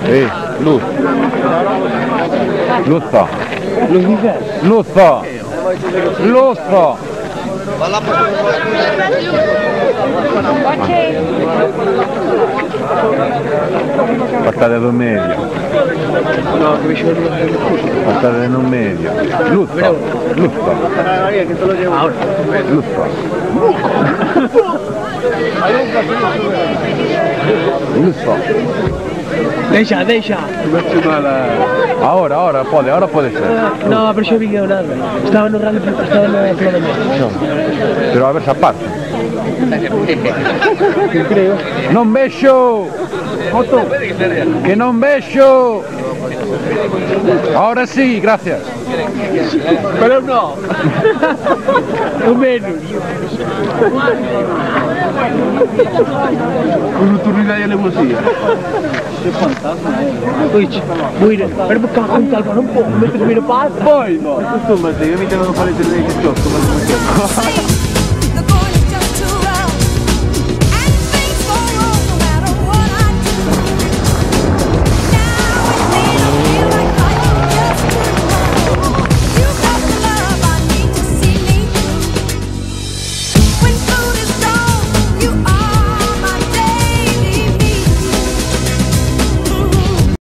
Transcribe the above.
Luz. Luzzo. Luzzo. Luzzo. Patate de un medio. No, que me llevo el Patate de un medio. Luzzo. Luzzo. ahora. Luzzo. Luzzo. Deixa. Ahora puede ser. No, pero yo vi que nada. Estaba en el rally, estaba en el flor de medio. Pero a ver esa parte. Creo. Non vexo! Que non vexo! Ahora sí, gracias. Pero no. Un menos. Con turno de alemosia. Che fantasma, Uy, muire. Pero me cago en calma, non può. Mettimi le palle. Poi, no. Insomma, se io mi devo fare delle discorso,